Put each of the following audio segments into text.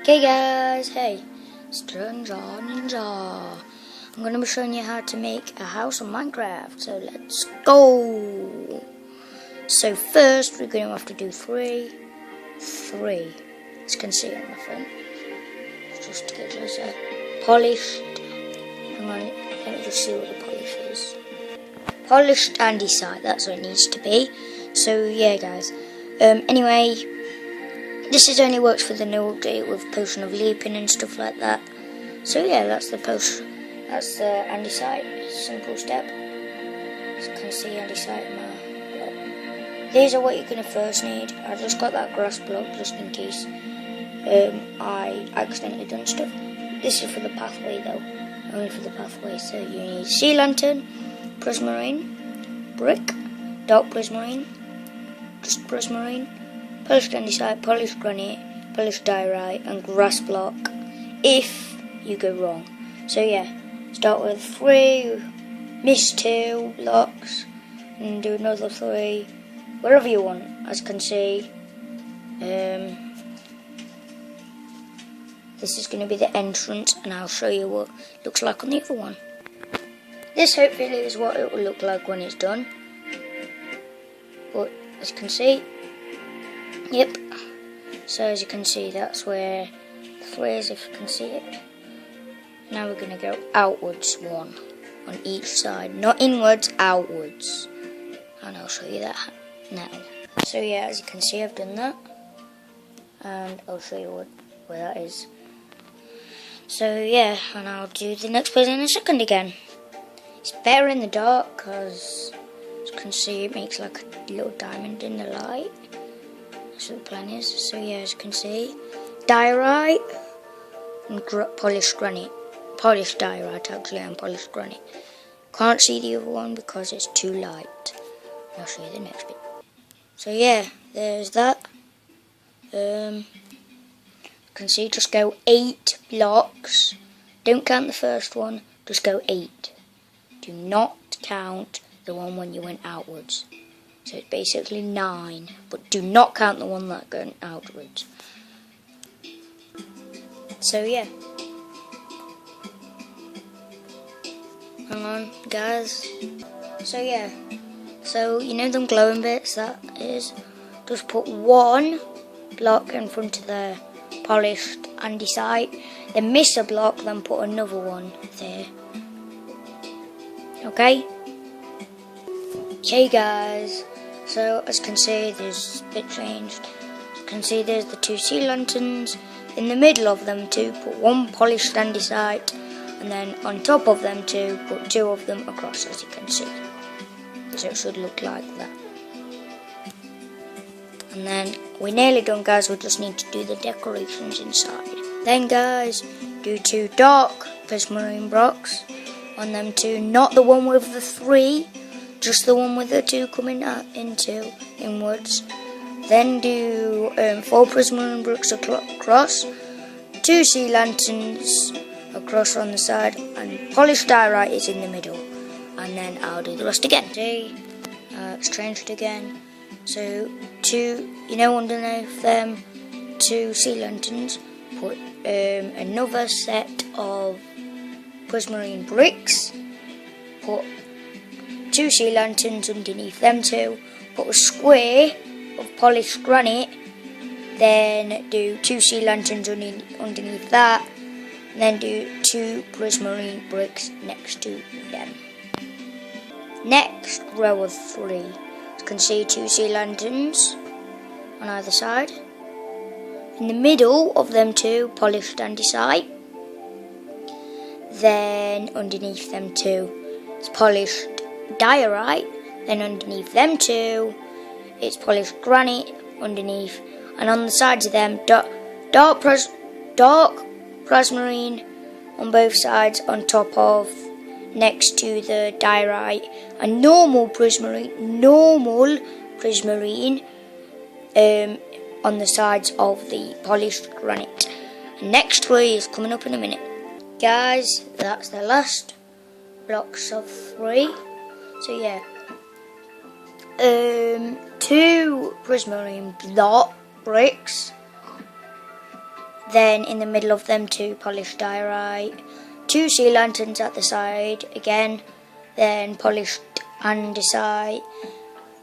Okay guys, hey, it's Ninja. I'm going to be showing you how to make a house on Minecraft, so let's go. So first we're going to have to do three, as you can see on the front, just to get closer, polished, hang on, let me just see what the polish is, polished andesite, that's what it needs to be. So yeah guys, anyway, this is only works for the new update with potion of leaping and stuff like that. So yeah, that's the andesite, simple step. As you can see, andesite in my block. These are what you're going to first need. I just got that grass block just in case I accidentally done stuff. This is for the pathway though, only for the pathway. So you need sea lantern, prismarine, brick, dark prismarine, just prismarine, polished andesite, polished granite, polished diorite, and grass block if you go wrong. So yeah, start with 3, miss 2 blocks, and do another 3, wherever you want. As you can see, this is going to be the entrance, and I'll show you what it looks like on the other one. This hopefully is what it will look like when it's done. But as you can see, yep, so as you can see, that's where the 3 is, if you can see it. Now we're going to go outwards, 1 on each side, not inwards, outwards, and I'll show you that now. So yeah, as you can see, I've done that, and I'll show you where that is. So yeah, and I'll do the next place in a second again. It's better in the dark because, as you can see, it makes like a little diamond in the light. That's what the plan is. So yeah, as you can see, diorite and polished granite. Polished diorite actually, and polished granite. Can't see the other one because it's too light. I'll show you the next bit. So yeah, there's that. You can see, just go 8 blocks. Don't count the first one, just go 8. Do not count the one when you went outwards. So it's basically 9, but do not count the one that went outwards. So yeah. Hang on, guys. So yeah. So you know them glowing bits, that is, just put 1 block in front of the polished andesite, then miss a block, then put another one there. Okay? Okay guys, so as you can see, there's a bit changed. As you can see, there's the 2 sea lanterns. In the middle of them 2, put 1 polished andesite, and then on top of them 2, put 2 of them across, as you can see. So it should look like that. And then we're nearly done guys, we just need to do the decorations inside. Then guys, do 2 dark prismarine blocks on them 2, not the one with the 3, just the one with the 2 coming out into inwards. Then do 4 prismarine blocks across, 2 sea lanterns across on the side, and polished diorite is in the middle. And then I'll do the rest again. See, it's changed again. So 2, you know, underneath them 2 sea lanterns, put another set of prismarine bricks, put 2 sea lanterns underneath them 2, put a square of polished granite, then do 2 sea lanterns underneath that, and then do 2 prismarine bricks next to them. Next row of 3, you can see 2 sea lanterns on either side. In the middle of them 2, polished andesite. Then underneath them 2, it's polished diorite. Then underneath them 2, it's polished granite underneath. And on the sides of them, dark prismarine on both sides, on top of, next to the diorite, and normal prismarine on the sides of the polished granite. And next 3 is coming up in a minute. Guys, that's the last blocks of 3. So yeah, 2 prismarine block bricks, Then in the middle of them 2 polished diorite, 2 sea lanterns at the side again, then polished andesite,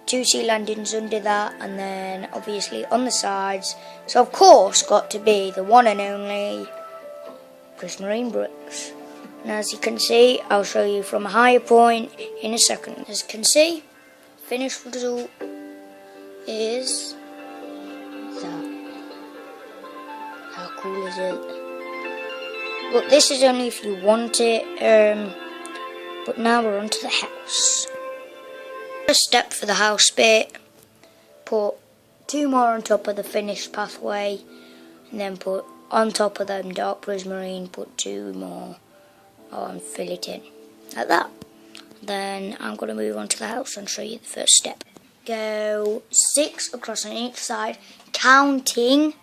2 sea lanterns under that, and then obviously on the sides. So of course got to be the one and only prismarine bricks. And as you can see, I'll show you from a higher point in a second. As you can see, finished result is that. How cool is it? But this is only if you want it. But now we're on to the house. First step for the house bit, put 2 more on top of the finished pathway, and then put on top of them dark prismarine, put 2 more and fill it in like that. Then I'm going to move on to the house and show you the first step. Go 6 across on each side, counting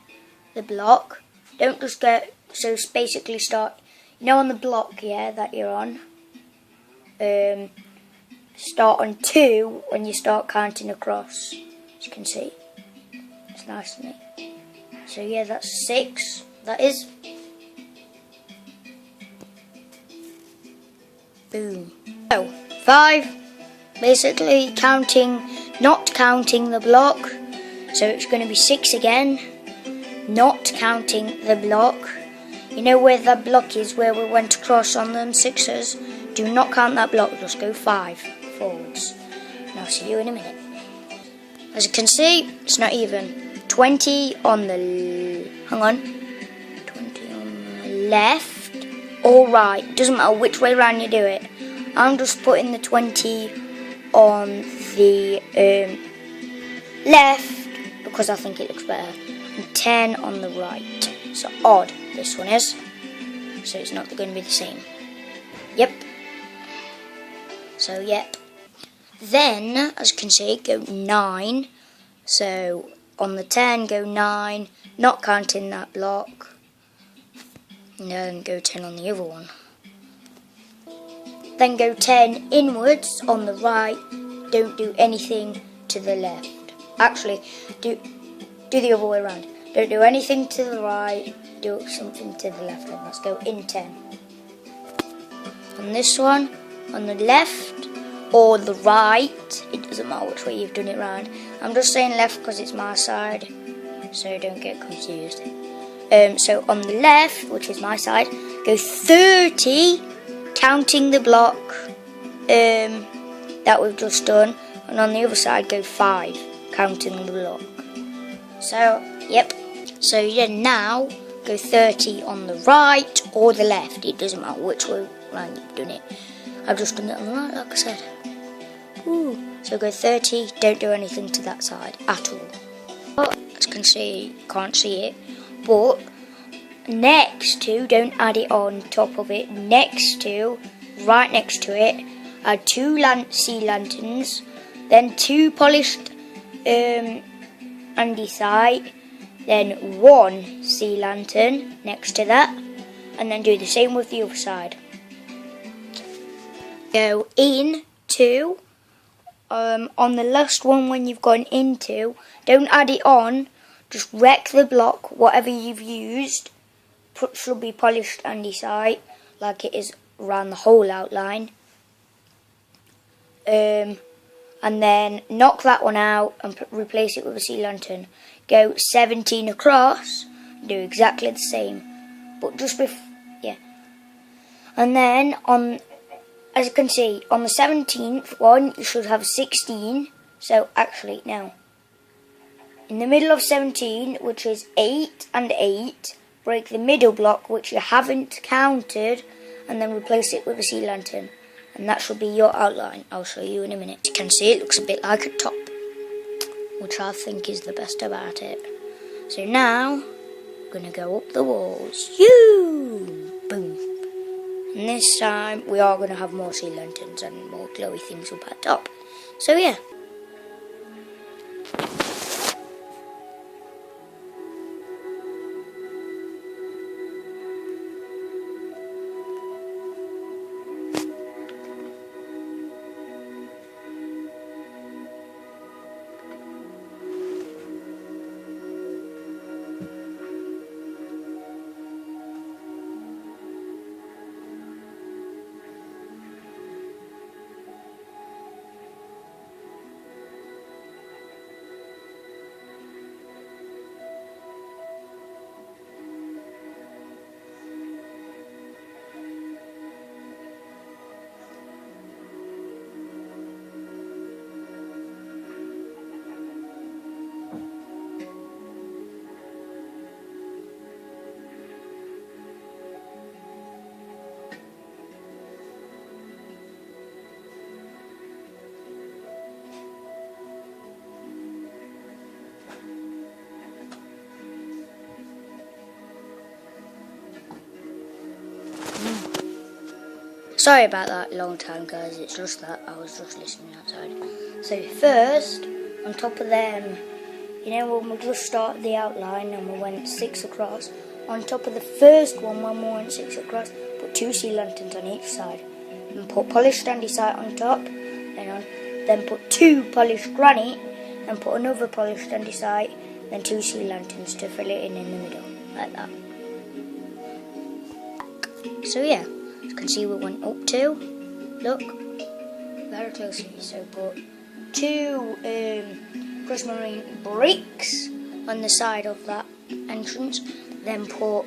the block. Don't just go, so basically start, on the block, that you're on. Start on 2 when you start counting across, as you can see. It's nice, isn't it? So that's 6, that is. Boom. So, 5, basically not counting the block, so it's going to be 6 again, not counting the block. You know where that block is, where we went across on them 6s? Do not count that block, just go 5 forwards. And I'll see you in a minute. As you can see, it's not even. 20 on the... 20 on the left or right. Doesn't matter which way around you do it. I'm just putting the 20 on the left because I think it looks better. And 10 on the right. So odd, this one is. So it's not going to be the same. Yep. So, yep. Then, as you can see, go 9. So, on the 10, go 9, not counting that block. And then go 10 on the other one. Then go 10 inwards on the right. Don't do anything to the left. Actually, do the other way around. Don't do anything to the right, do something to the left. And let's go in 10. On this one, on the left or the right, it doesn't matter which way you've done it round. I'm just saying left because it's my side, so don't get confused. So on the left, which is my side, go 30, counting the block that we've just done, and on the other side go 5, counting the block. So, yep. So now go 30 on the right or the left. It doesn't matter which way around you've done it. I've just done it on the right, like I said. Ooh. So go 30, don't do anything to that side at all. But, as you can see, can't see it, but next to, don't add it on top of it, next to, right next to it, add 2 sea lanterns, then 2 polished andesite, then 1 sea lantern next to that, and then do the same with the other side. Go into, on the last one when you've gone into, don't add it on, just wreck the block, whatever you've used, should be polished andesite, like it is around the whole outline. And then knock that one out and replace it with a sea lantern. Go 17 across, do exactly the same, but just and then as you can see, on the 17th one you should have 16. So actually no, in the middle of 17, which is 8 and 8, break the middle block which you haven't counted, and then replace it with a sea lantern. And that should be your outline. I'll show you in a minute. You can see it looks a bit like a top, which I think is the best about it. So now, I'm going to go up the walls. Boom. And this time, we are going to have more sea lanterns and more glowy things up at top. So yeah. Sorry about that long time, guys. It's just that I was just listening outside. So first, on top of them, you know when we just started the outline and we went 6 across, on top of the first one when we went 6 across, put 2 sea lanterns on each side. And put polished andesite on top, then put 2 polished granite, and put another polished andesite, then 2 sea lanterns to fill it in the middle, like that. So yeah, as you can see we went up 2, look, very closely, so put 2 prismarine bricks on the side of that entrance, then put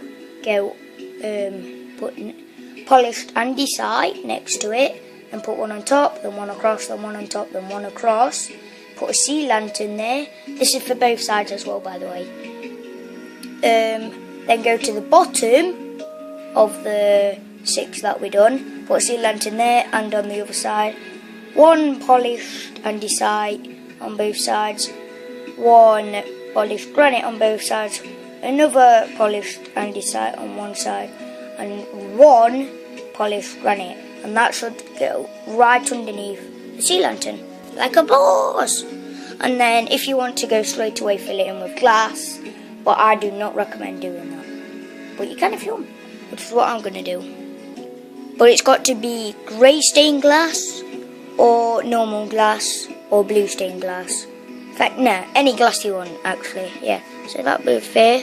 polished andesite next to it, and put one on top, then one across, then one on top, then one across. Put a sea lantern there. This is for both sides as well, by the way. Then go to the bottom of the 6 that we done. Put a sea lantern there and on the other side. 1 polished andesite on both sides. 1 polished granite on both sides. Another polished andesite on one side. And 1 polished granite. And that should go right underneath the sea lantern, like a boss. And then if you want to go straight away, fill it in with glass, but I do not recommend doing that. But you can if you want, which is what I'm going to do. But it's got to be grey stained glass, or normal glass, or blue stained glass. In fact, no, any glass you want, actually, yeah. So that will be fair,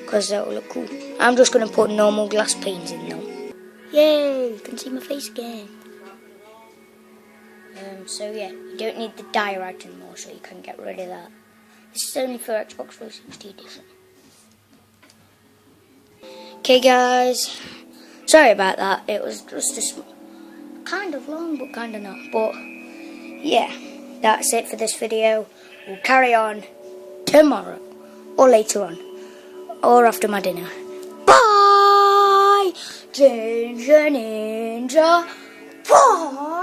because that will look cool. I'm just going to put normal glass panes in though. Yay, you can see my face again. So yeah, you don't need the diorite anymore, so you can get rid of that. This is only for Xbox 360 edition. Okay guys, sorry about that. It was just kind of long, but kind of not. But yeah, that's it for this video. We'll carry on tomorrow, or later on, or after my dinner. Bye! Ginger Ninja. Bye!